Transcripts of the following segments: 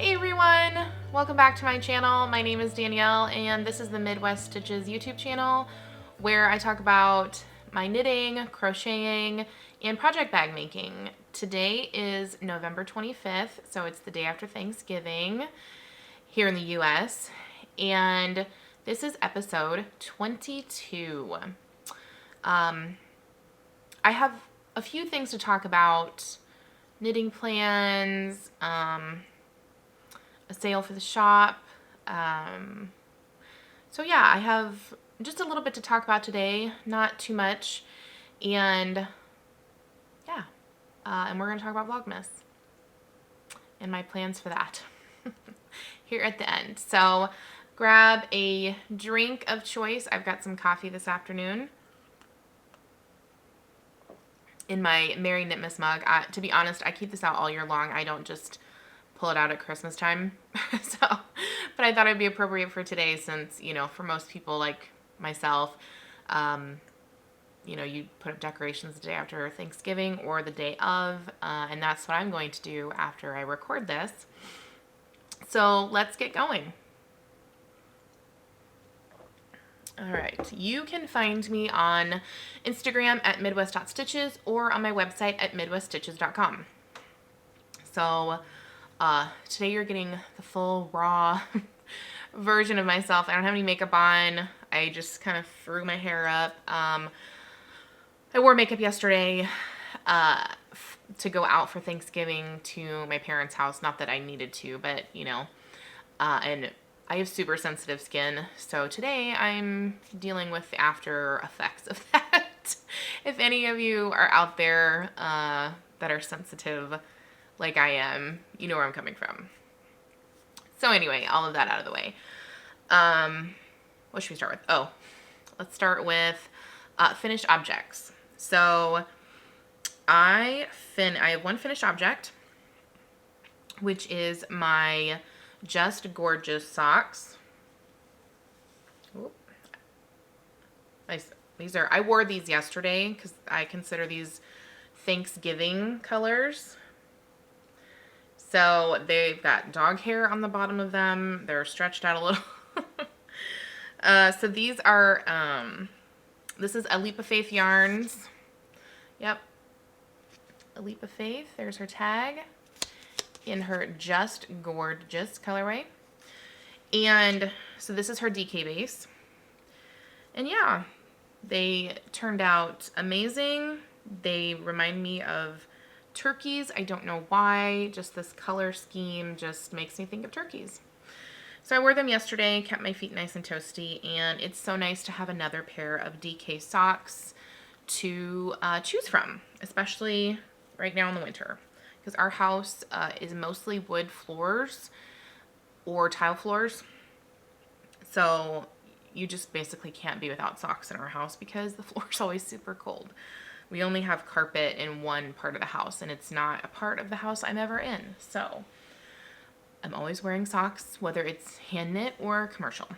Hey everyone! Welcome back to my channel. My name is Danielle and this is the Midwest Stitches YouTube channel where I talk about my knitting, crocheting, and project bag making. Today is November 25th, so it's the day after Thanksgiving here in the US, and this is episode 22. I have a few things to talk about: knitting plans, a sale for the shop. So yeah, I have just a little bit to talk about today, not too much, and yeah, and we're going to talk about Vlogmas and my plans for that here at the end. So grab a drink of choice. I've got some coffee this afternoon in my Merry Knitmas mug. To be honest, I keep this out all year long. I don't just pull it out at Christmas time. But I thought it'd be appropriate for today since, you know, for most people like myself, you know, you put up decorations the day after Thanksgiving or the day of, and that's what I'm going to do after I record this. So let's get going. All right, you can find me on Instagram at midwest.stitches or on my website at midweststitches.com. So today you're getting the full raw version of myself. I don't have any makeup on. I just kind of threw my hair up. I wore makeup yesterday to go out for Thanksgiving to my parents' house. Not that I needed to, but you know, and I have super sensitive skin, so today I'm dealing with the after effects of that. If any of you are out there that are sensitive like I am, you know where I'm coming from. So anyway, all of that out of the way. What should we start with? Oh, let's start with finished objects. So I have one finished object, which is my Just Gorgeous socks. Oop. I wore these yesterday because I consider these Thanksgiving colors. So they've got dog hair on the bottom of them. They're stretched out a little. So these are, this is A Leap of Faith yarns. Yep. A Leap of Faith. There's her tag in her Just Gorgeous colorway. And so this is her DK base. And yeah, they turned out amazing. They remind me of turkeys. I don't know why, just this color scheme just makes me think of turkeys. So I wore them yesterday, kept my feet nice and toasty, and it's so nice to have another pair of DK socks to choose from, especially right now in the winter, because our house is mostly wood floors or tile floors. So you just basically can't be without socks in our house because the floor is always super cold. We only have carpet in one part of the house, and it's not a part of the house I'm ever in. So I'm always wearing socks, whether it's hand knit or commercial.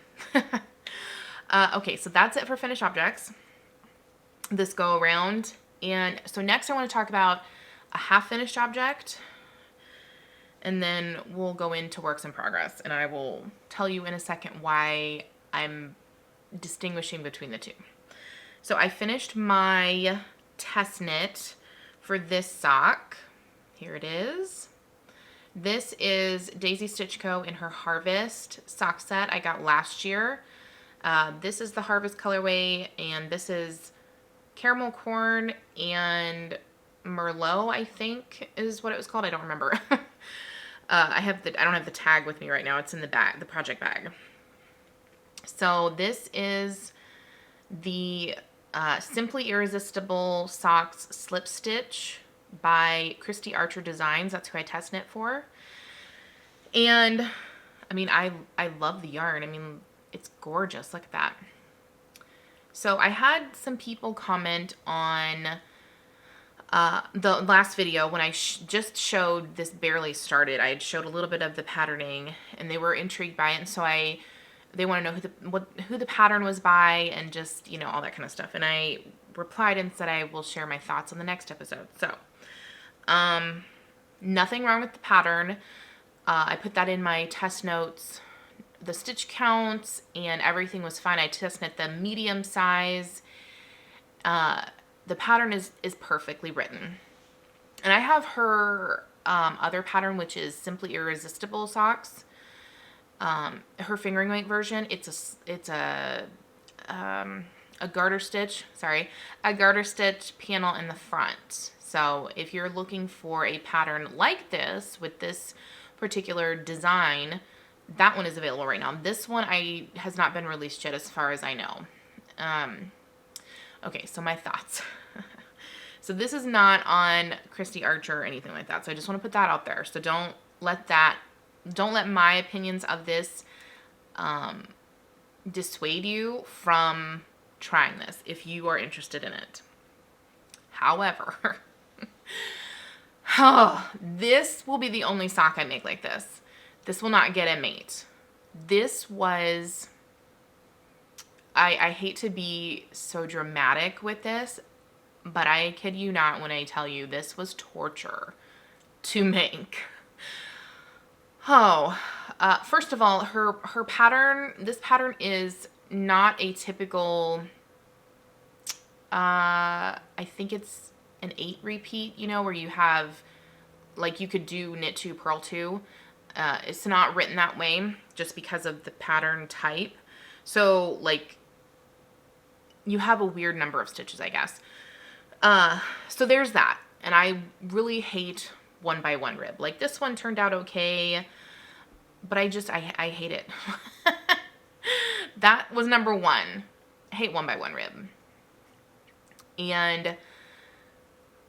Okay, so that's it for finished objects this go around. And so next I want to talk about a half finished object, and then we'll go into works in progress. And I will tell you in a second why I'm distinguishing between the two. So I finished my test knit for this sock. Here it is. This is Daisy Stitch Co. in her Harvest sock set I got last year. This is the Harvest colorway, and this is Caramel Corn and Merlot, I think is what it was called. I don't remember. I don't have the tag with me right now. It's in the bag, the project bag. So this is the Simply Irresistible Socks Slip Stitch by Christy Archer Designs. That's who I test knit for. And I mean, I love the yarn. I mean, it's gorgeous. Look at that. So I had some people comment on the last video when I just showed this barely started. I had showed a little bit of the patterning, and they were intrigued by it. And so they want to know who the pattern was by, and just, you know, all that kind of stuff. And I replied and said I will share my thoughts on the next episode. So, nothing wrong with the pattern. I put that in my test notes, the stitch counts, and everything was fine. I test knit the medium size. The pattern is perfectly written. And I have her other pattern, which is Simply Irresistible Socks. Her fingering weight version, it's a garter stitch, a garter stitch panel in the front. So if you're looking for a pattern like this with this particular design, that one is available right now. This one has not been released yet as far as I know. Okay, so my thoughts. So this is not on Christy Archer or anything like that. So I just want to put that out there. So don't let my opinions of this dissuade you from trying this if you are interested in it. However, this will be the only sock I make like this. This will not get a mate. This was, I hate to be so dramatic with this, but I kid you not when I tell you this was torture to make. First of all, her pattern, this pattern is not a typical, I think it's an 8 repeat, where you have, like, you could do knit 2, purl 2. It's not written that way just because of the pattern type. So, like, you have a weird number of stitches, I guess. So there's that. And I really hate 1x1 rib. Like, this one turned out okay, but I hate it. That was number one. I hate 1x1 rib. And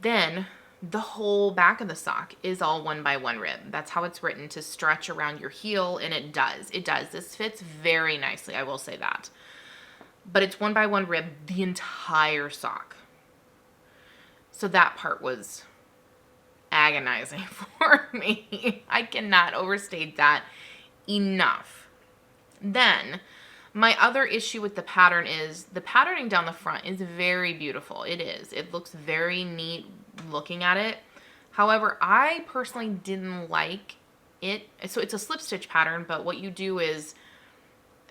then the whole back of the sock is all 1x1 rib. That's how it's written, to stretch around your heel, and it does. It does. This fits very nicely, I will say that. But it's 1x1 rib the entire sock. So that part was agonizing for me. I cannot overstate that enough. Then, my other issue with the pattern is the patterning down the front is very beautiful. It is. It looks very neat looking at it. However, I personally didn't like it. So it's a slip stitch pattern, but what you do is,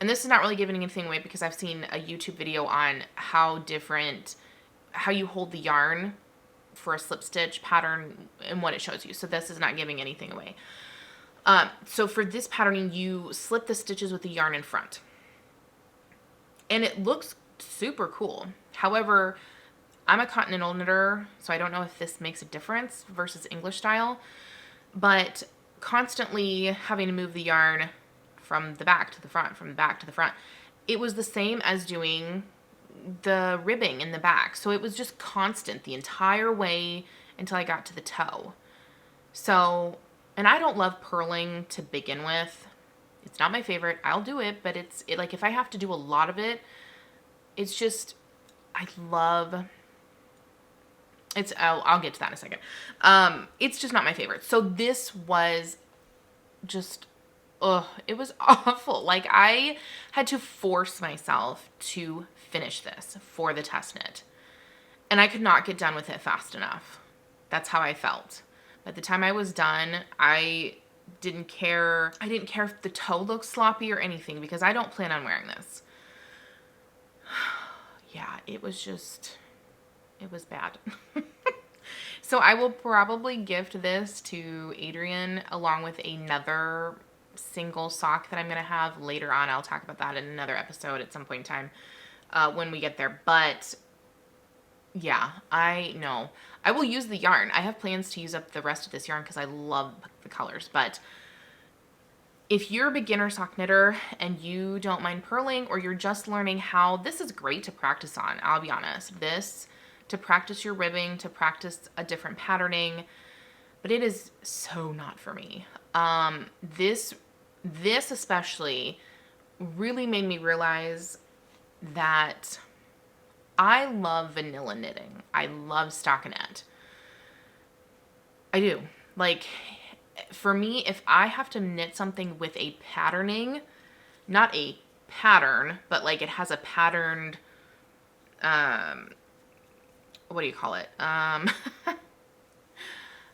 and this is not really giving anything away because I've seen a YouTube video on how you hold the yarn for a slip stitch pattern and what it shows you. So this is not giving anything away. So for this patterning, you slip the stitches with the yarn in front. And it looks super cool. However, I'm a continental knitter, so I don't know if this makes a difference versus English style. But constantly having to move the yarn from the back to the front, from the back to the front, it was the same as doing the ribbing in the back. So it was just constant the entire way until I got to the toe. So, and I don't love purling to begin with. It's not my favorite. I'll do it, but it's like if I have to do a lot of it, it's just, I'll get to that in a second. It's just not my favorite. So this was just, it was awful. Like, I had to force myself to finish this for the test knit. And I could not get done with it fast enough. That's how I felt. By the time I was done, I didn't care. I didn't care if the toe looked sloppy or anything because I don't plan on wearing this. Yeah, it was bad. So I will probably gift this to Adrian along with another single sock that I'm going to have later on. I'll talk about that in another episode at some point in time when we get there. But yeah, I will use the yarn. I have plans to use up the rest of this yarn because I love the colors. But if you're a beginner sock knitter and you don't mind purling, or you're just learning how, this is great to practice on. I'll be honest. This, to practice your ribbing, to practice a different patterning, but it is so not for me. This especially really made me realize that I love vanilla knitting. I love stockinette. I do. Like, for me, if I have to knit something with a patterning, not a pattern, but like it has a patterned, what do you call it?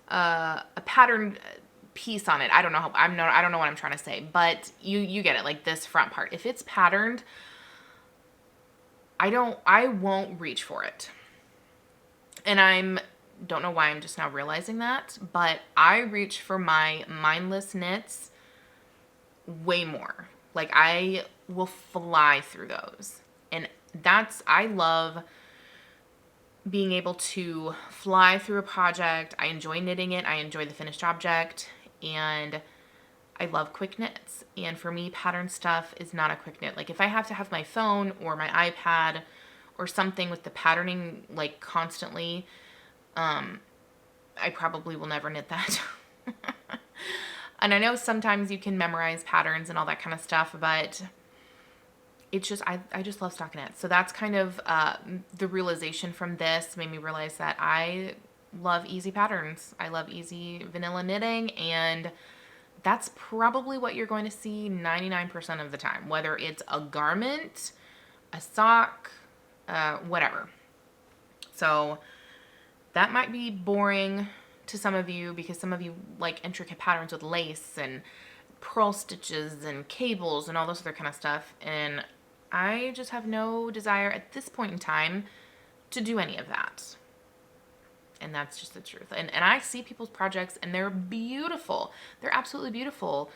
A patterned piece on it. I don't know I don't know what I'm trying to say, but you get it. Like this front part, if it's patterned, I won't reach for it. And don't know why I'm just now realizing that, but I reach for my mindless knits way more. Like I will fly through those. And I love being able to fly through a project. I enjoy knitting it. I enjoy the finished object, and I love quick knits. And for me, pattern stuff is not a quick knit. Like if I have to have my phone or my iPad or something with the patterning like constantly, I probably will never knit that. And I know sometimes you can memorize patterns and all that kind of stuff, but it's just, I just love stockinette. So that's kind of the realization from this made me realize that I love easy patterns. I love easy vanilla knitting, and that's probably what you're going to see 99% of the time, whether it's a garment, a sock, whatever. So that might be boring to some of you because some of you like intricate patterns with lace and purl stitches and cables and all this other kind of stuff. And I just have no desire at this point in time to do any of that. And that's just the truth. And I see people's projects and they're beautiful. They're absolutely beautiful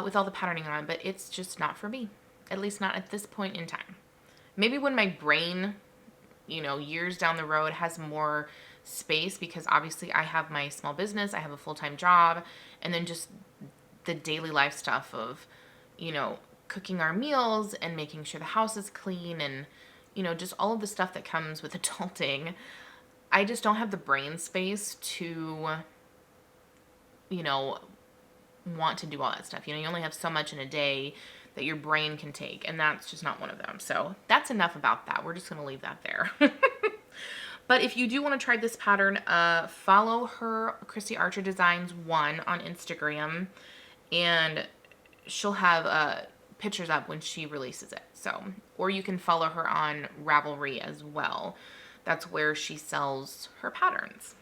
with all the patterning on, but it's just not for me. At least not at this point in time. Maybe when my brain, years down the road has more space, because obviously I have my small business, I have a full-time job, and then just the daily life stuff of, cooking our meals and making sure the house is clean and, just all of the stuff that comes with adulting. I just don't have the brain space to, want to do all that stuff. You only have so much in a day that your brain can take, and that's just not one of them. So that's enough about that. We're just going to leave that there. But if you do want to try this pattern, follow her, Christy Archer Designs 1 on Instagram, and she'll have pictures up when she releases it. So, or you can follow her on Ravelry as well. That's where she sells her patterns.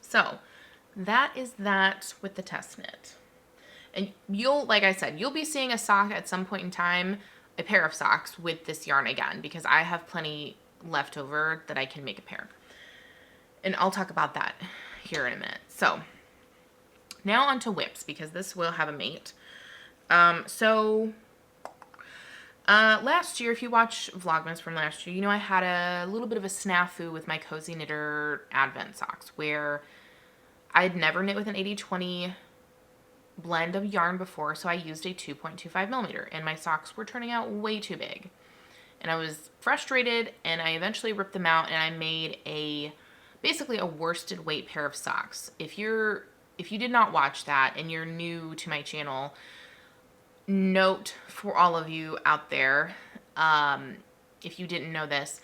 So that is that with the test knit. And like I said, you'll be seeing a sock at some point in time, a pair of socks with this yarn again, because I have plenty left over that I can make a pair. And I'll talk about that here in a minute. So now onto whips, because this will have a mate. Last year, if you watch Vlogmas from last year, I had a little bit of a snafu with my Cozy Knitter Advent socks, where I'd never knit with an 80-20 blend of yarn before, so I used a 2.25 millimeter, and my socks were turning out way too big. And I was frustrated, and I eventually ripped them out, and I made basically a worsted weight pair of socks. If you did not watch that and you're new to my channel, note for all of you out there, if you didn't know this,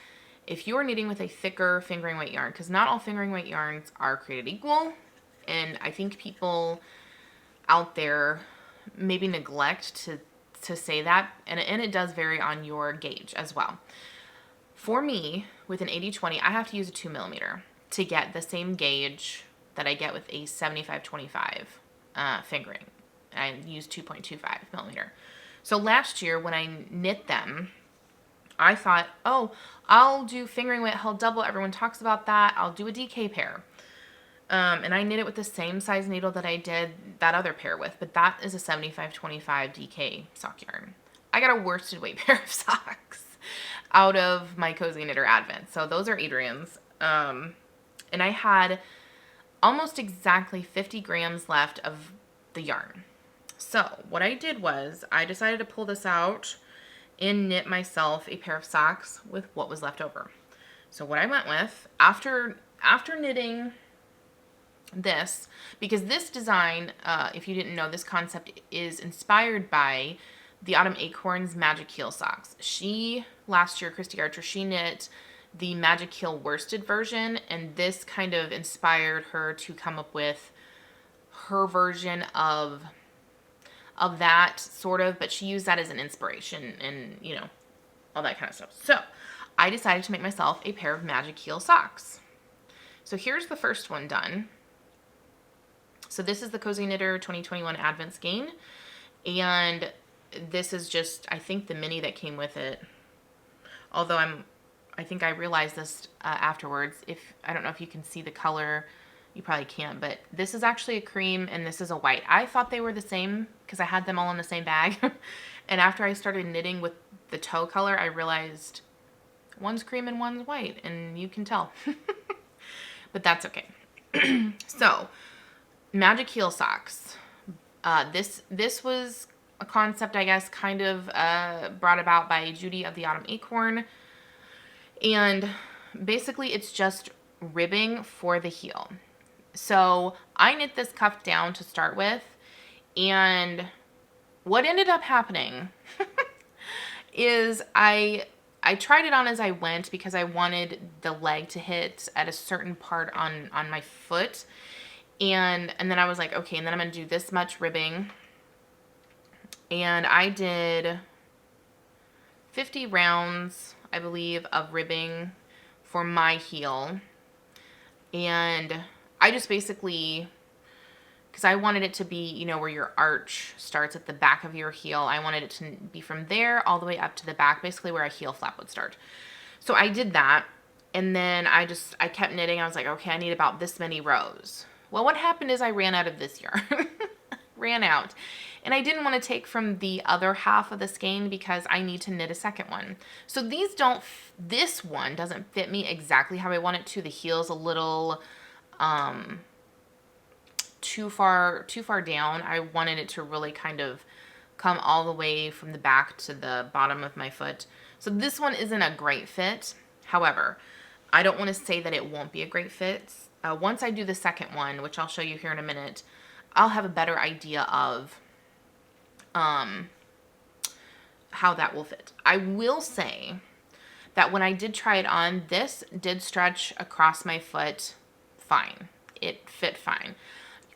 if you're knitting with a thicker fingering weight yarn, because not all fingering weight yarns are created equal, and I think people out there maybe neglect to say that, and it does vary on your gauge as well. For me, with an 80-20, I have to use a 2 millimeter to get the same gauge that I get with a 75-25 fingering. I use 2.25 millimeter. So last year when I knit them, I thought, oh, I'll do fingering weight held double. Everyone talks about that. I'll do a DK pair. And I knit it with the same size needle that I did that other pair with, but that is a 75-25 DK sock yarn. I got a worsted weight pair of socks out of my Cozy Knitter Advent. So those are Adrian's. And I had almost exactly 50 grams left of the yarn. So what I did was I decided to pull this out and knit myself a pair of socks with what was left over. So what I went with, after knitting this, because this design, if you didn't know, this concept is inspired by the Autumn Acorns Magic Heel socks. Last year, Christy Archer, she knit the Magic Heel worsted version, and this kind of inspired her to come up with her version of that, sort of, but she used that as an inspiration and, all that kind of stuff. So I decided to make myself a pair of Magic Heel socks. So here's the first one done. So this is the Cozy Knitter 2021 Advent Skein. And this is just, I think, the mini that came with it. Although I think I realized this afterwards. I don't know if you can see the color. You probably can't, but this is actually a cream and this is a white. I thought they were the same because I had them all in the same bag. And after I started knitting with the toe color, I realized one's cream and one's white, and you can tell. But that's okay. So, Magic Heel Socks. This was a concept, I guess, kind of brought about by Judy of the Autumn Acorn. And basically it's just ribbing for the heel. So I knit this cuff down to start with, and what ended up happening is I tried it on as I went because I wanted the leg to hit at a certain part on my foot. And then I was like, okay, and then I'm going to do this much ribbing. And I did 50 rounds, I believe, of ribbing for my heel. And I just basically, because I wanted it to be, you know, where your arch starts at the back of your heel. I wanted it to be from there all the way up to the back, basically where a heel flap would start. So I did that. And then I kept knitting. I was like, okay, I need about this many rows. Well, what happened is I ran out of this yarn. Ran out. And I didn't want to take from the other half of the skein because I need to knit a second one. So this one doesn't fit me exactly how I want it to. The heel's a little too far down. I wanted it to really kind of come all the way from the back to the bottom of my foot. So this one isn't a great fit. However, I don't want to say that it won't be a great fit. Once I do the second one, which I'll show you here in a minute, I'll have a better idea of how that will fit. I will say that when I did try it on, this did stretch across my foot fine. It fit fine.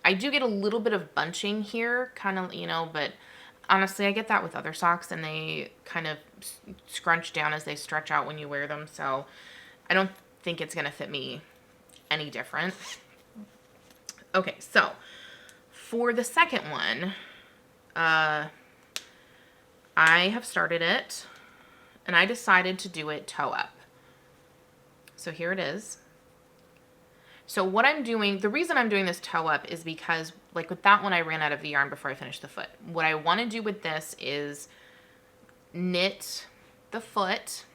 I do get a little bit of bunching here, kind of, you know, but honestly, I get that with other socks, and they kind of scrunch down as they stretch out when you wear them, so I don't think it's going to fit me any different. Okay, so for the second one, I have started it, and I decided to do it toe up. So here it is. So what I'm doing, the reason I'm doing this toe up is because, like with that one, I ran out of the yarn before I finished the foot. What I want to do with this is knit the foot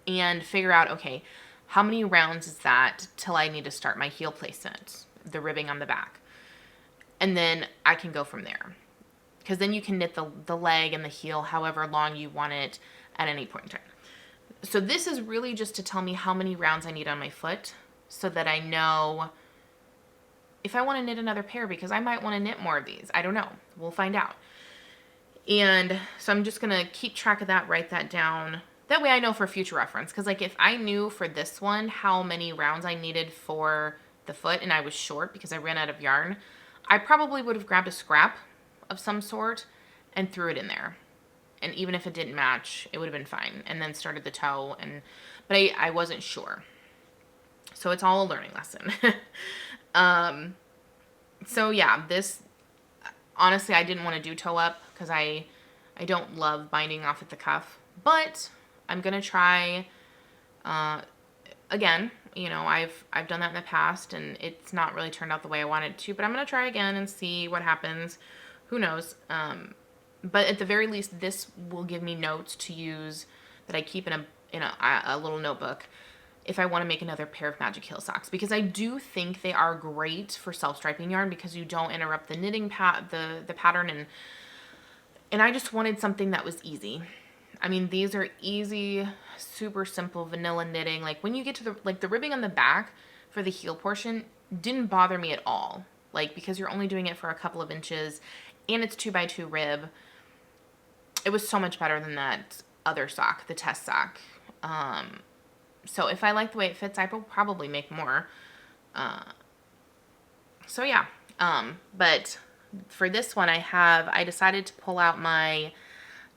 and figure out, okay, how many rounds is that till I need to start my heel placement, the ribbing on the back. And then I can go from there. Because then you can knit the leg and the heel however long you want it at any point in time. So this is really just to tell me how many rounds I need on my foot so that I know if I want to knit another pair, because I might want to knit more of these. I don't know. We'll find out. And so I'm just going to keep track of that, write that down. That way I know for future reference. Because like if I knew for this one how many rounds I needed for the foot and I was short because I ran out of yarn, I probably would have grabbed a scrap of some sort and threw it in there. And even if it didn't match, it would have been fine. And then started the toe. But I wasn't sure. So it's all a learning lesson. So yeah, this, honestly, I didn't want to do toe up because I don't love binding off at the cuff, but I'm going to try, again, you know, I've done that in the past and it's not really turned out the way I wanted it to, but I'm going to try again and see what happens. Who knows? But at the very least, this will give me notes to use that I keep in a little notebook if I want to make another pair of Magic Heel socks, because I do think they are great for self-striping yarn because you don't interrupt the knitting the pattern, and I just wanted something that was easy. I mean, these are easy, super simple vanilla knitting. Like when you get to the ribbing on the back for the heel portion didn't bother me at all. Like, because you're only doing it for a couple of inches and it's 2x2 rib. It was so much better than that other sock, the test sock. So if I like the way it fits, I will probably make more. So yeah. But for this one, I decided to pull out my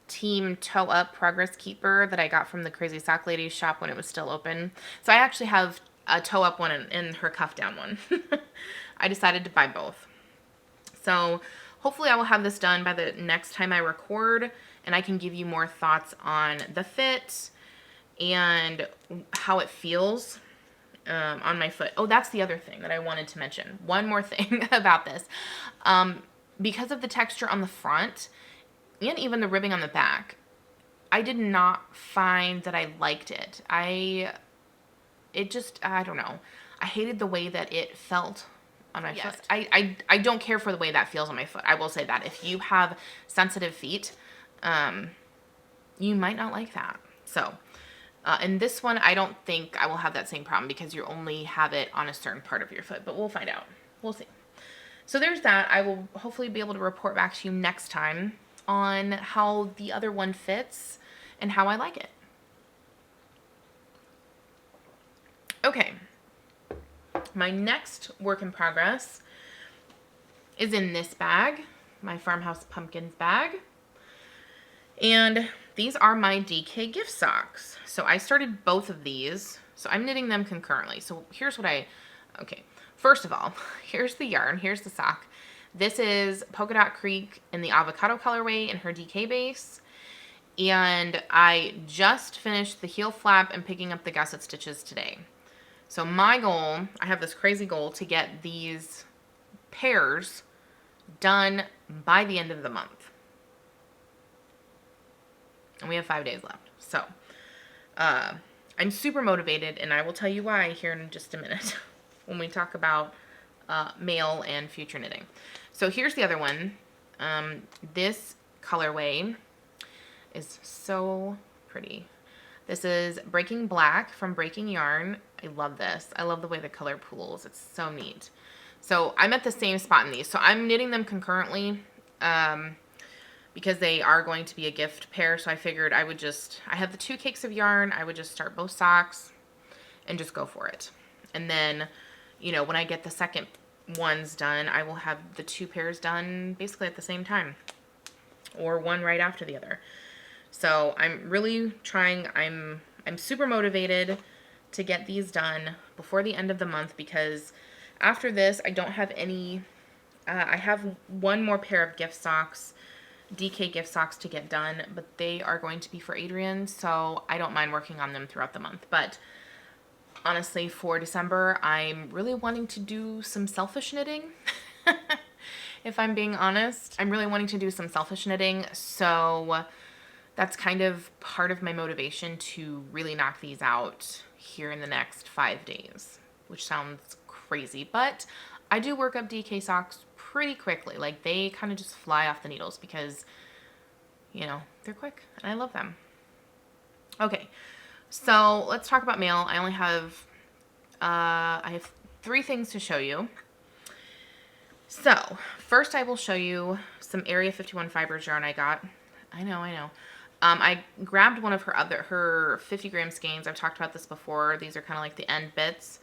Team Toe Up Progress Keeper that I got from the Crazy Sock Ladies shop when it was still open. So I actually have a toe up one and her cuff down one. I decided to buy both. So hopefully I will have this done by the next time I record, and I can give you more thoughts on the fit and how it feels on my foot. Oh, that's the other thing that I wanted to mention. One more thing about this. Because of the texture on the front and even the ribbing on the back, I did not find that I liked it. I don't know. I hated the way that it felt on my foot. I don't care for the way that feels on my foot. I will say that. If you have sensitive feet, you might not like that. So, in this one, I don't think I will have that same problem because you only have it on a certain part of your foot, but we'll find out. We'll see. So there's that. I will hopefully be able to report back to you next time on how the other one fits and how I like it. Okay. My next work in progress is in this bag, my Farmhouse Pumpkins bag. And these are my DK gift socks. So I started both of these. So I'm knitting them concurrently. So here's what okay. First of all, here's the yarn. Here's the sock. This is Polka Dot Creek in the avocado colorway in her DK base. And I just finished the heel flap and picking up the gusset stitches today. So my goal, I have this crazy goal to get these pairs done by the end of the month. And we have 5 days left. So I'm super motivated, and I will tell you why here in just a minute when we talk about mail and future knitting. So here's the other one. This colorway is so pretty. This is Breaking Black from Breaking Yarn. I love this. I love the way the color pools. It's so neat. So I'm at the same spot in these. So I'm knitting them concurrently because they are going to be a gift pair. So I figured I have the 2 cakes of yarn. I would just start both socks and just go for it. And then, you know, when I get the second ones done, I will have the 2 pairs done basically at the same time or one right after the other. So I'm really trying, I'm super motivated to get these done before the end of the month because after this, I don't have any, I have one more pair of gift socks, DK gift socks to get done, but they are going to be for Adrian, so I don't mind working on them throughout the month. But honestly, for December, I'm really wanting to do some selfish knitting. If I'm being honest, I'm really wanting to do some selfish knitting, so that's kind of part of my motivation to really knock these out here in the next 5 days, which sounds crazy, but I do work up DK socks pretty quickly. Like, they kind of just fly off the needles because, you know, they're quick and I love them. Okay, so let's talk about mail. I only have, I have 3 things to show you. So first I will show you some Area 51 fibers yarn I got. I know. I grabbed one of her 50 gram skeins. I've talked about this before. These are kind of like the end bits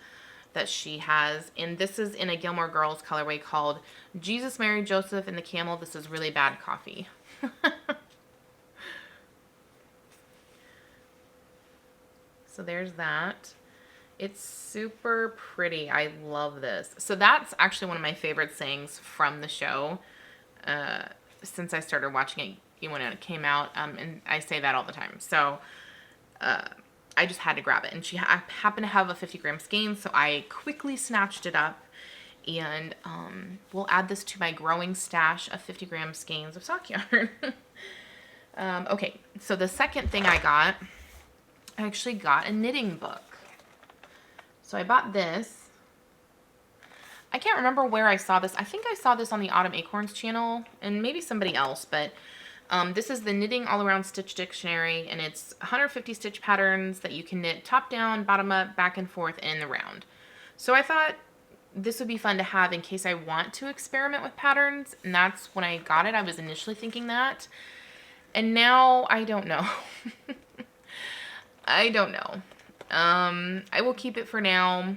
that she has. And this is in a Gilmore Girls colorway called Jesus, Mary, Joseph, and the Camel. This is Really Bad Coffee. So there's that. It's super pretty. I love this. So that's actually one of my favorite sayings from the show since I started watching it when it came out, and I say that all the time. So I just had to grab it, and she happened to have a 50 gram skein, so I quickly snatched it up, and we'll add this to my growing stash of 50 gram skeins of sock yarn. Okay, so the second thing I actually got a knitting book. So I bought this. I can't remember where I saw this. I think I saw this on the Autumn Acorns channel, and maybe somebody else, but this is the Knitting All Around Stitch Dictionary, and it's 150 stitch patterns that you can knit top down, bottom up, back and forth, and around. So I thought this would be fun to have in case I want to experiment with patterns, and that's when I got it. I was initially thinking that, and now I don't know. I don't know. I will keep it for now,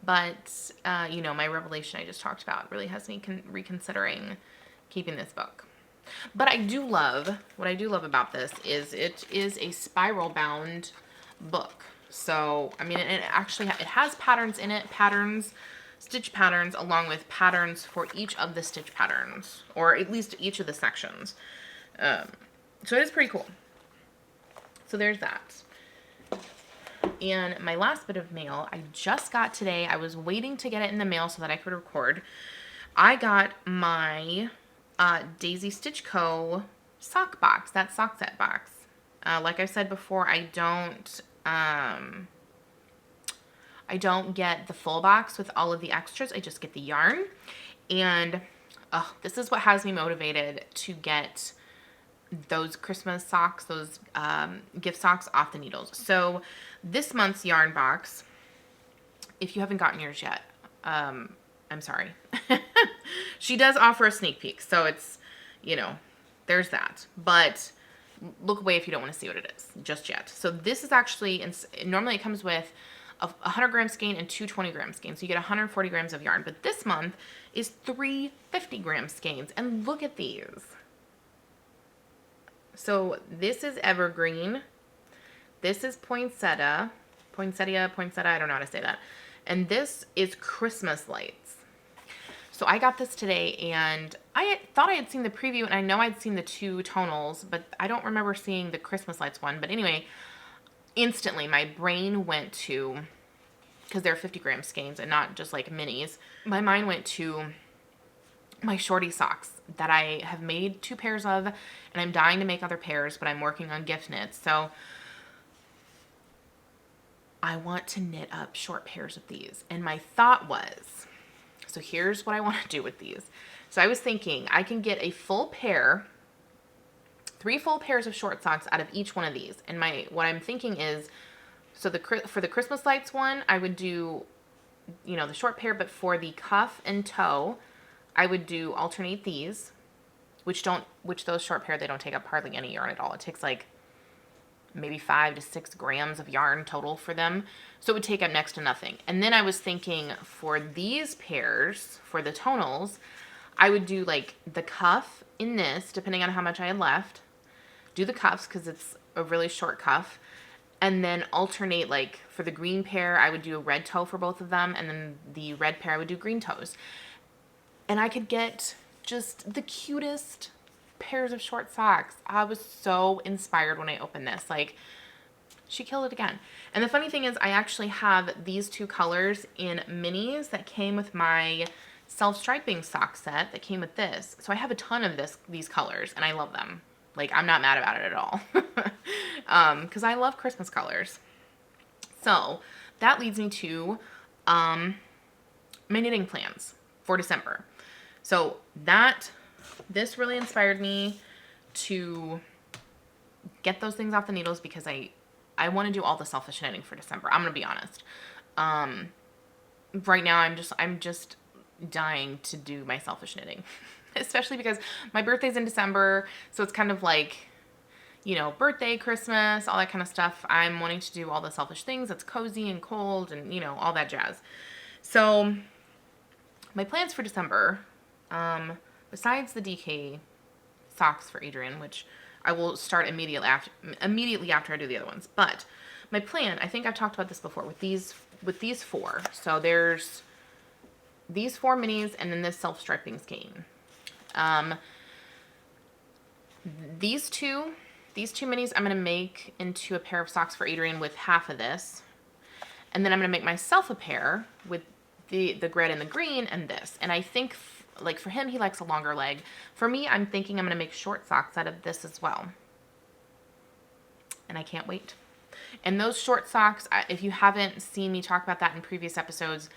but you know, my revelation I just talked about really has me reconsidering keeping this book. But what I do love about this is it is a spiral bound book. So, I mean, it has patterns in it, patterns stitch patterns along with patterns for each of the stitch patterns, or at least each of the sections. So it is pretty cool. So there's that. And my last bit of mail I just got today. I was waiting to get it in the mail so that I could record. I got my Daisy Stitch Co. sock box, that sock set box. Like I said before, I don't get the full box with all of the extras. I just get the yarn. And this is what has me motivated to get those Christmas socks, those gift socks off the needles. So this month's yarn box, if you haven't gotten yours yet, I'm sorry. She does offer a sneak peek. So it's, you know, there's that. But look away if you don't want to see what it is just yet. So this is actually, normally it comes with a 100 gram skein and 2 20 gram skeins. So you get 140 grams of yarn. But this month is 3 50 gram skeins. And look at these. So this is evergreen. This is poinsettia, I don't know how to say that. And this is Christmas lights. So I got this today, and I thought I had seen the preview, and I know I'd seen the 2 tonals, but I don't remember seeing the Christmas lights one. But anyway, instantly my brain went to, because they're 50 gram skeins and not just like minis, my mind went to my shorty socks that I have made 2 pairs of, and I'm dying to make other pairs, but I'm working on gift knits. So I want to knit up short pairs of these. And my thought was, so here's what I want to do with these. So I was thinking I can get a full pair, 3 full pairs of short socks out of each one of these. And what I'm thinking is, so for the Christmas lights one, I would do, you know, the short pair, but for the cuff and toe, I would alternate these, which those short pair, they don't take up hardly any yarn at all. It takes like maybe 5 to 6 grams of yarn total for them. So it would take up next to nothing. And then I was thinking for these pairs, for the tonals, I would do like the cuff in this, depending on how much I had left. Do the cuffs because it's a really short cuff. And then alternate, like for the green pair, I would do a red toe for both of them. And then the red pair, I would do green toes. And I could get just the cutest pairs of short socks. I was so inspired when I opened this. Like, she killed it again. And the funny thing is, I actually have these 2 colors in minis that came with my self-striping sock set that came with this. So I have a ton of these colors, and I love them. Like, I'm not mad about it at all. Because I love Christmas colors. So that leads me to my knitting plans for December. So this really inspired me to get those things off the needles because I want to do all the selfish knitting for December. I'm going to be honest. Right now I'm just dying to do my selfish knitting, especially because my birthday's in December. So it's kind of like, you know, birthday, Christmas, all that kind of stuff. I'm wanting to do all the selfish things that's cozy and cold and, you know, all that jazz. So my plans for December, besides the DK socks for Adrian, which I will start immediately after I do the other ones. But my plan, I think I've talked about this before with these 4. So there's these 4 minis and then this self-striping skein. These two minis I'm going to make into a pair of socks for Adrian with half of this. And then I'm going to make myself a pair with the red and the green and this. And I think, like for him, he likes a longer leg. For me, I'm thinking I'm going to make short socks out of this as well. And I can't wait. And those short socks, if you haven't seen me talk about that in previous episodes,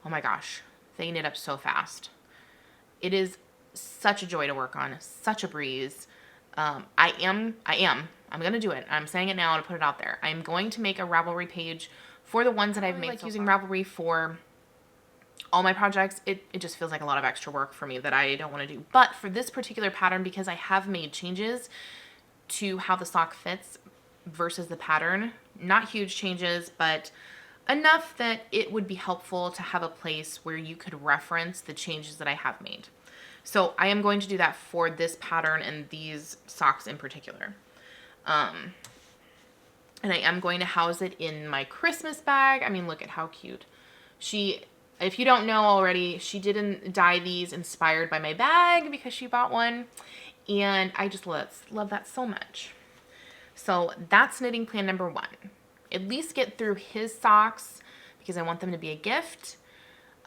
oh my gosh, they knit up so fast. It is such a joy to work on, such a breeze. I'm going to do it. I'm saying it now to put it out there. I'm going to make a Ravelry page for the ones that I've made. Like using Ravelry for all my projects, it just feels like a lot of extra work for me that I don't want to do. But for this particular pattern, because I have made changes to how the sock fits versus the pattern, not huge changes, but enough that it would be helpful to have a place where you could reference the changes that I have made. So I am going to do that for this pattern and these socks in particular. And I am going to house it in my Christmas bag. I mean, look at how cute. If you don't know already, she didn't dye these inspired by my bag because she bought one. And I just love that so much. So that's knitting plan number 1. At least get through his socks because I want them to be a gift.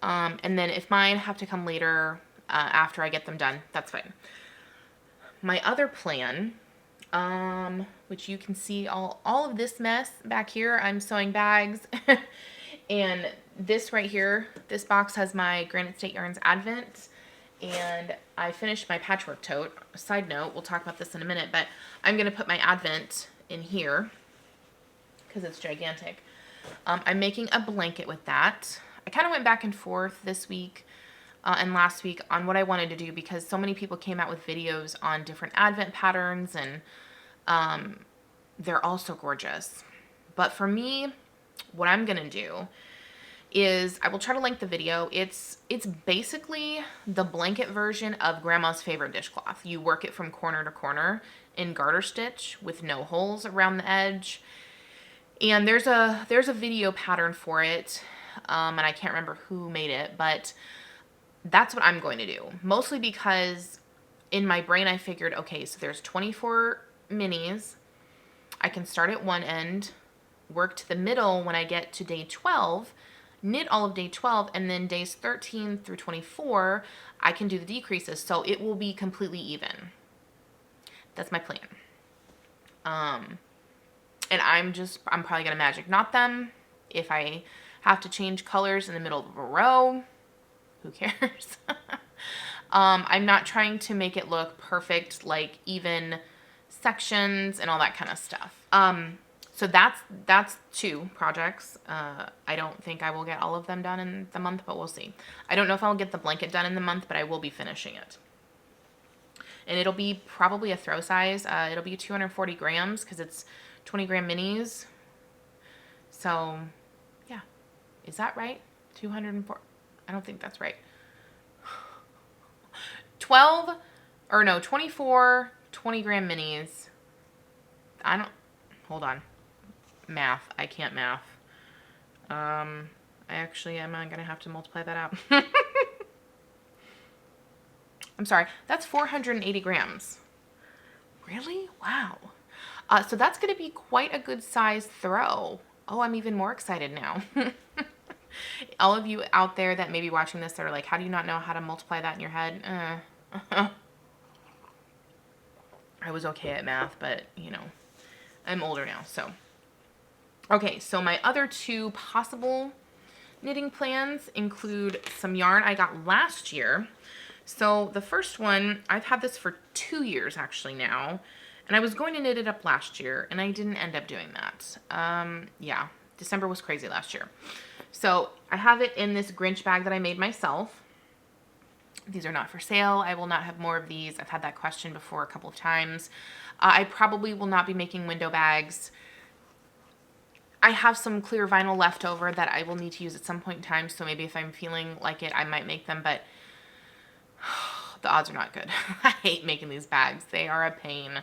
And then if mine have to come later after I get them done, that's fine. My other plan, which you can see all of this mess back here, I'm sewing bags. And this right here, this box has my Granite State Yarns Advent. And I finished my patchwork tote. Side note, we'll talk about this in a minute, but I'm going to put my Advent in here because it's gigantic. I'm making a blanket with that. I kind of went back and forth this week and last week on what I wanted to do because so many people came out with videos on different Advent patterns, and they're all so gorgeous. But for me, what I'm going to do is I will try to link the video. It's basically the blanket version of Grandma's favorite dishcloth. You work it from corner to corner in garter stitch with no holes around the edge. And there's a video pattern for it, and I can't remember who made it, but that's what I'm going to do. Mostly because in my brain I figured, okay, so there's 24 minis. I can start at one end, work to the middle when I get to day 12, knit all of day 12, and then days 13 through 24, I can do the decreases. So it will be completely even. That's my plan. And I'm probably going to magic knot them. If I have to change colors in the middle of a row, who cares? I'm not trying to make it look perfect, like even sections and all that kind of stuff. So that's 2 projects. I don't think I will get all of them done in the month, but we'll see. I don't know if I'll get the blanket done in the month, but I will be finishing it. And it'll be probably a throw size. It'll be 240 grams because it's 20 gram minis. So, yeah. Is that right? 204. I don't think that's right. 24 20 gram minis. Hold on. Math. I can't math. I actually am going to have to multiply that out. I'm sorry. That's 480 grams. Really? Wow. So that's going to be quite a good size throw. Oh, I'm even more excited now. All of you out there that may be watching this that are like, how do you not know how to multiply that in your head? I was okay at math, but, you know, I'm older now, so. Okay, so my other 2 possible knitting plans include some yarn I got last year. So the first one, I've had this for 2 years actually now, and I was going to knit it up last year, and I didn't end up doing that. Yeah, December was crazy last year. So I have it in this Grinch bag that I made myself. These are not for sale. I will not have more of these. I've had that question before a couple of times. I probably will not be making window bags. I have some clear vinyl left over that I will need to use at some point in time, so maybe if I'm feeling like it, I might make them, but the odds are not good. I hate making these bags. They are a pain,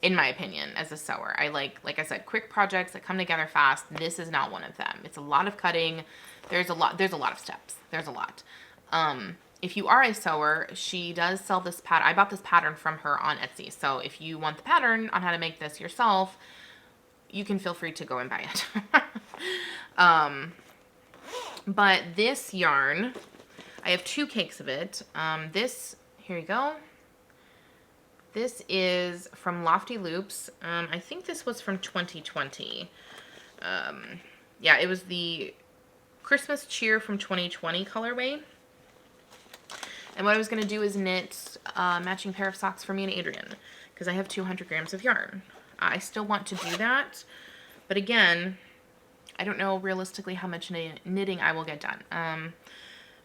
in my opinion, as a sewer. I like I said, quick projects that come together fast. This is not one of them. It's a lot of cutting. There's a lot of steps. There's a lot. If you are a sewer, she does sell this pattern. I bought this pattern from her on Etsy. So if you want the pattern on how to make this yourself, you can feel free to go and buy it. But this yarn, I have 2 cakes of it. Here you go. This is from Lofty Loops. I think this was from 2020. Yeah, it was the Christmas Cheer from 2020 colorway. And what I was going to do is knit a matching pair of socks for me and Adrian, because I have 200 grams of yarn. I still want to do that, but again, I don't know realistically how much knitting I will get done.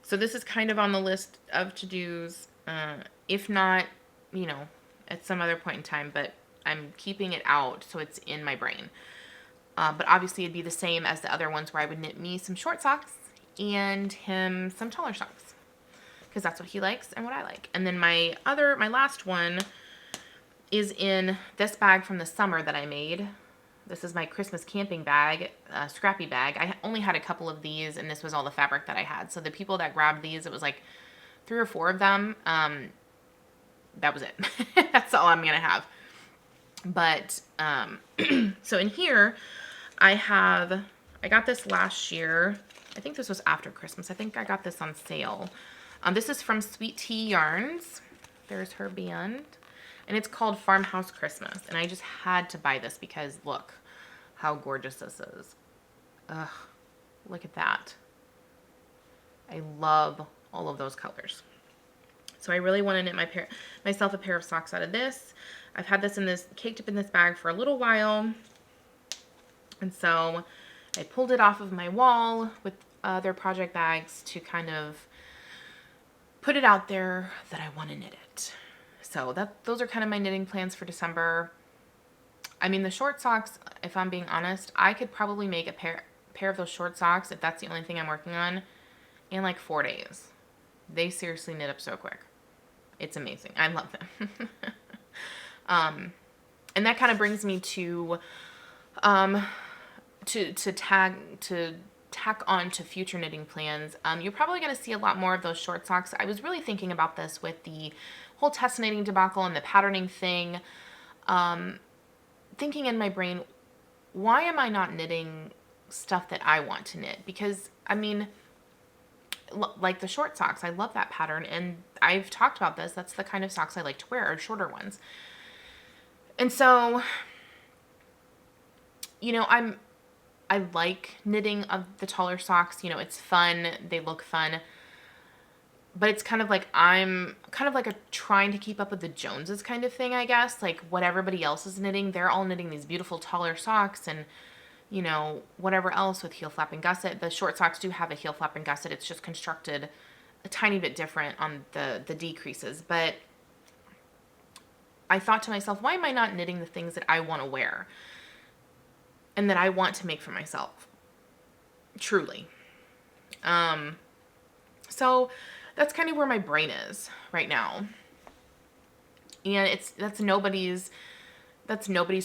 So this is kind of on the list of to-dos, if not, you know, at some other point in time, but I'm keeping it out so it's in my brain. But obviously it'd be the same as the other ones where I would knit me some short socks and him some taller socks, because that's what he likes and what I like. And then my last one is in this bag from the summer that I made. This is my Christmas camping bag, scrappy bag. I only had a couple of these, and this was all the fabric that I had. So the people that grabbed these, it was like 3 or 4 of them. That was it. That's all I'm going to have. But, so in here, I got this last year. I think this was after Christmas. I think I got this on sale. This is from Sweet Tea Yarns. There's her band. And it's called Farmhouse Christmas. And I just had to buy this because look how gorgeous this is. Ugh, look at that. I love all of those colors. So I really want to knit myself a pair of socks out of this. I've had this caked up in this bag for a little while. And so I pulled it off of my wall with their project bags to kind of put it out there that I want to knit it. So those are kind of my knitting plans for December. I mean, the short socks, if I'm being honest, I could probably make a pair of those short socks, if that's the only thing I'm working on, in like 4 days. They seriously knit up so quick. It's amazing. I love them. And that kind of brings me to tack on to future knitting plans. You're probably going to see a lot more of those short socks. I was really thinking about this with the whole test knitting debacle and the patterning thing. Thinking in my brain, why am I not knitting stuff that I want to knit? Because, I mean, like the short socks, I love that pattern. And I've talked about this. That's the kind of socks I like to wear, are shorter ones. And so, you know, I like knitting of the taller socks. You know, it's fun. They look fun. But it's kind of like I'm kind of like trying to keep up with the Joneses kind of thing, I guess. Like what everybody else is knitting. They're all knitting these beautiful taller socks and, you know, whatever else with heel flap and gusset. The short socks do have a heel flap and gusset. It's just constructed a tiny bit different on the decreases. But I thought to myself, why am I not knitting the things that I want to wear and that I want to make for myself? Truly. So that's kind of where my brain is right now. And that's nobody's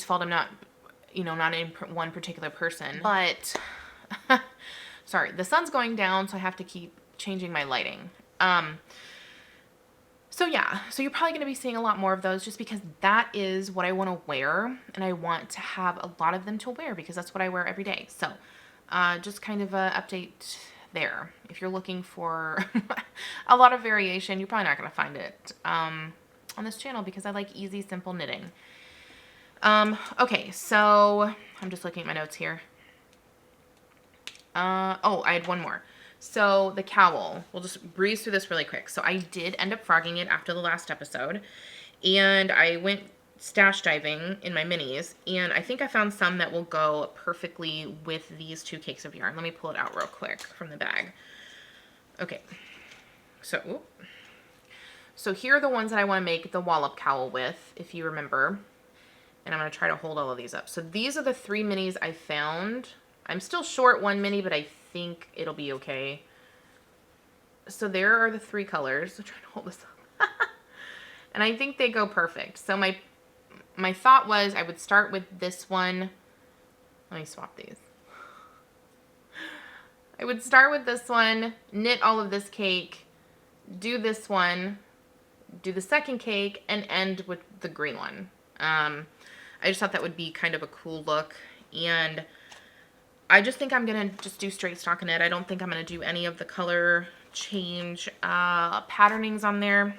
fault. I'm not, you know, not in one particular person, but sorry, the sun's going down, so I have to keep changing my lighting. So yeah, so you're probably going to be seeing a lot more of those just because that is what I want to wear, and I want to have a lot of them to wear because that's what I wear every day. So just kind of a update there. If you're looking for a lot of variation, you're probably not going to find it on this channel because I like easy, simple knitting. Okay, so I'm just looking at my notes here. Oh, I had one more. So the cowl, we'll just breeze through this really quick. So I did end up frogging it after the last episode, and I went stash diving in my minis, and I think I found some that will go perfectly with these 2 cakes of yarn. Let me pull it out real quick from the bag. Okay, so here are the ones that I want to make the wallop cowl with, if you remember, and I'm going to try to hold all of these up. So these are the 3 minis I found. I'm still short 1 mini, but I think it'll be okay. So there are the 3 colors. I'm trying to hold this up. And I think they go perfect. So my thought was I would start with this one. Let me swap these. I would start with this one, knit all of this cake, do this one, do the second cake, and end with the green one. I just thought that would be kind of a cool look. And I just think I'm going to just do straight stockinette. I don't think I'm going to do any of the color change patternings on there.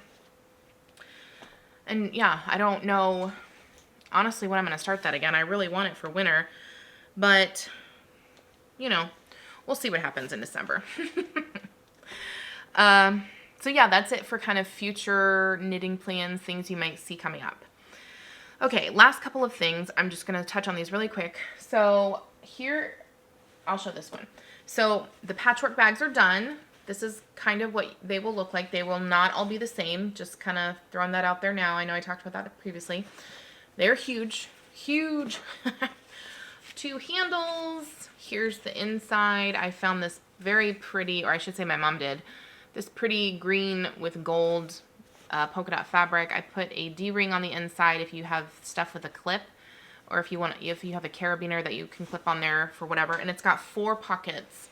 And yeah, I don't know honestly when I'm going to start that again. I really want it for winter, but you know, we'll see what happens in December. So yeah, that's it for kind of future knitting plans, things you might see coming up. Okay, last couple of things. I'm just going to touch on these really quick. So here, I'll show this one. So the patchwork bags are done. This is kind of what they will look like. They will not all be the same. Just kind of throwing that out there now. I know I talked about that previously. They're huge, huge. 2 handles. Here's the inside. I found this very pretty, or I should say my mom did, this pretty green with gold polka dot fabric. I put a D-ring on the inside if you have stuff with a clip, or if you have a carabiner that you can clip on there for whatever. And it's got 4 pockets.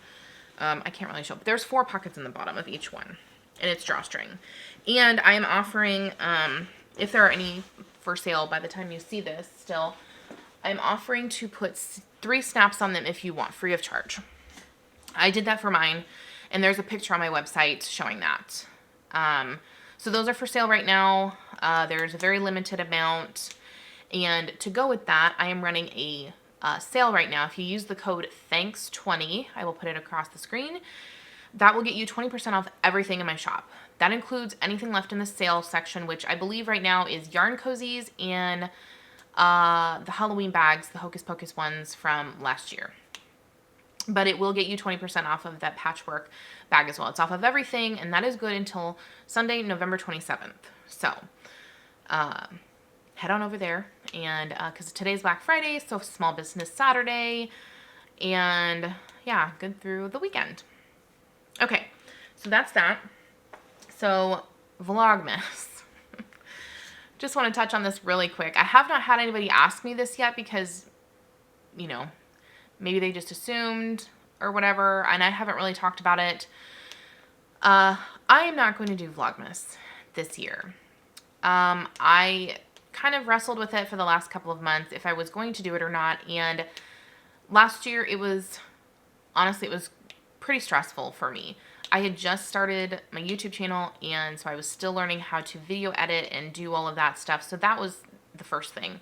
I can't really show, but there's 4 pockets in the bottom of each one, and it's drawstring. And I am offering, if there are any for sale by the time you see this still, I'm offering to put 3 snaps on them if you want, free of charge. I did that for mine, and there's a picture on my website showing that. So those are for sale right now. There's a very limited amount. And to go with that, I am running a sale right now. If you use the code THANKS20, I will put it across the screen. That will get you 20% off everything in my shop. That includes anything left in the sale section, which I believe right now is yarn cozies and the Halloween bags, the Hocus Pocus ones from last year. But it will get you 20% off of that patchwork bag as well. It's off of everything, and that is good until Sunday, November 27th. So, head on over there, and because today's Black Friday, so Small Business Saturday, and yeah, good through the weekend. Okay, so that's that. So, Vlogmas. Just want to touch on this really quick. I have not had anybody ask me this yet because, you know, maybe they just assumed or whatever, and I haven't really talked about it. I am not going to do Vlogmas this year. I kind of wrestled with it for the last couple of months if I was going to do it or not, and last year honestly, it was pretty stressful for me. I had just started my YouTube channel, and so I was still learning how to video edit and do all of that stuff, so that was the first thing.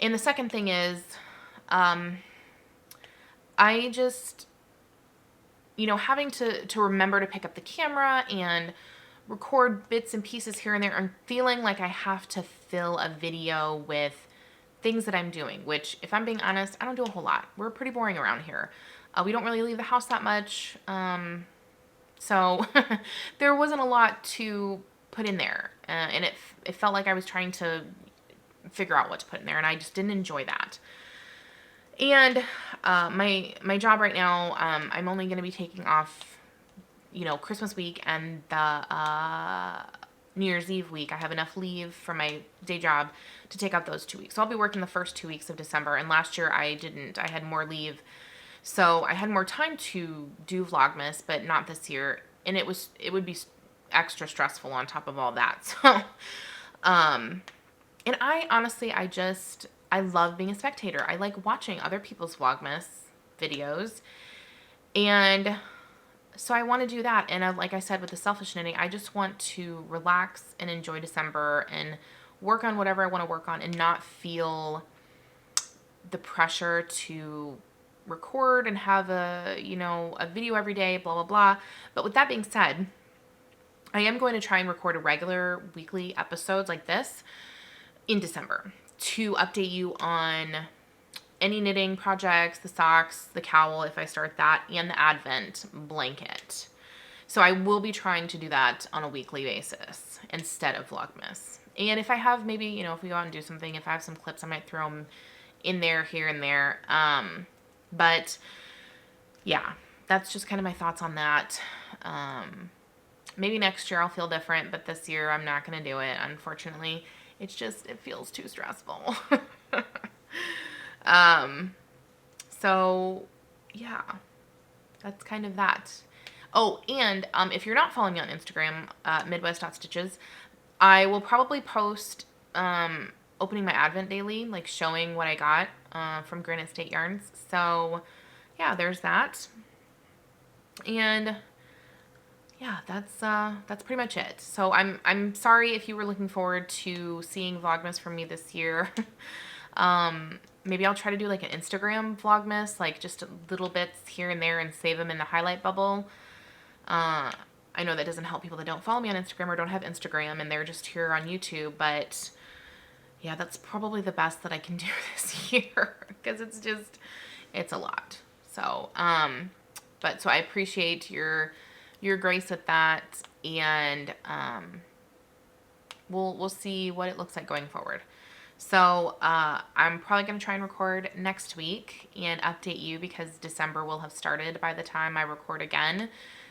And the second thing is, I just, having to remember to pick up the camera and record bits and pieces here and there, and feeling like I have to fill a video with things that I'm doing, which, if I'm being honest, I don't do a whole lot. We're pretty boring around here. We don't really leave the house that much, so there wasn't a lot to put in there, and it felt like I was trying to figure out what to put in there, and I just didn't enjoy that. And my job right now, I'm only going to be taking off, Christmas week and the New Year's Eve week. I have enough leave from my day job to take out those 2 weeks. So I'll be working the first 2 weeks of December. And last year I didn't. I had more leave. So I had more time to do Vlogmas, but not this year. And it would be extra stressful on top of all that. So, and I honestly, I love being a spectator. I like watching other people's Vlogmas videos. And so I want to do that. And like I said, with the selfish knitting, I just want to relax and enjoy December and work on whatever I want to work on and not feel the pressure to record and have a video every day, blah, blah, blah. But with that being said, I am going to try and record a regular weekly episodes like this in December to update you on any knitting projects, the socks, the cowl, if I start that, and the Advent blanket. So I will be trying to do that on a weekly basis instead of Vlogmas. And if I have maybe, if we go out and do something, if I have some clips, I might throw them in there, here and there. But yeah, that's just kind of my thoughts on that. Maybe next year I'll feel different, but this year I'm not going to do it, unfortunately. It feels too stressful. So yeah, that's kind of that. Oh, and if you're not following me on Instagram, Midwest.Stitches, I will probably post opening my Advent daily, like showing what I got from Granite State Yarns. So yeah, there's that. And yeah, that's pretty much it. So I'm sorry if you were looking forward to seeing Vlogmas from me this year. Maybe I'll try to do like an Instagram Vlogmas, like just little bits here and there and save them in the highlight bubble. I know that doesn't help people that don't follow me on Instagram or don't have Instagram and they're just here on YouTube, but yeah, that's probably the best that I can do this year because it's a lot. So, so I appreciate your grace with that, and we'll see what it looks like going forward. So I'm probably going to try and record next week and update you because December will have started by the time I record again.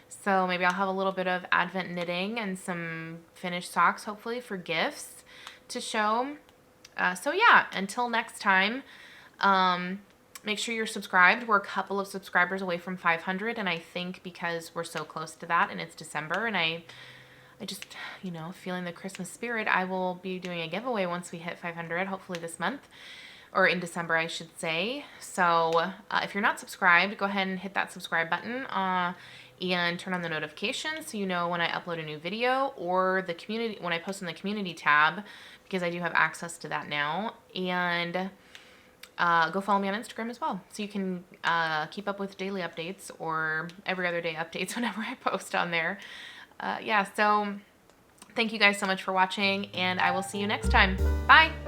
So maybe I'll have a little bit of Advent knitting and some finished socks, hopefully, for gifts to show. So yeah, until next time, make sure you're subscribed. We're a couple of subscribers away from 500, and I think because we're so close to that and it's December, and I just, you know, feeling the Christmas spirit, I will be doing a giveaway once we hit 500, hopefully this month, or in December, I should say. So if you're not subscribed, go ahead and hit that subscribe button and turn on the notifications so you know when I upload a new video, or the community, when I post in the community tab, because I do have access to that now. And go follow me on Instagram as well, so you can keep up with daily updates or every other day updates whenever I post on there. Yeah, so thank you guys so much for watching, and I will see you next time. Bye!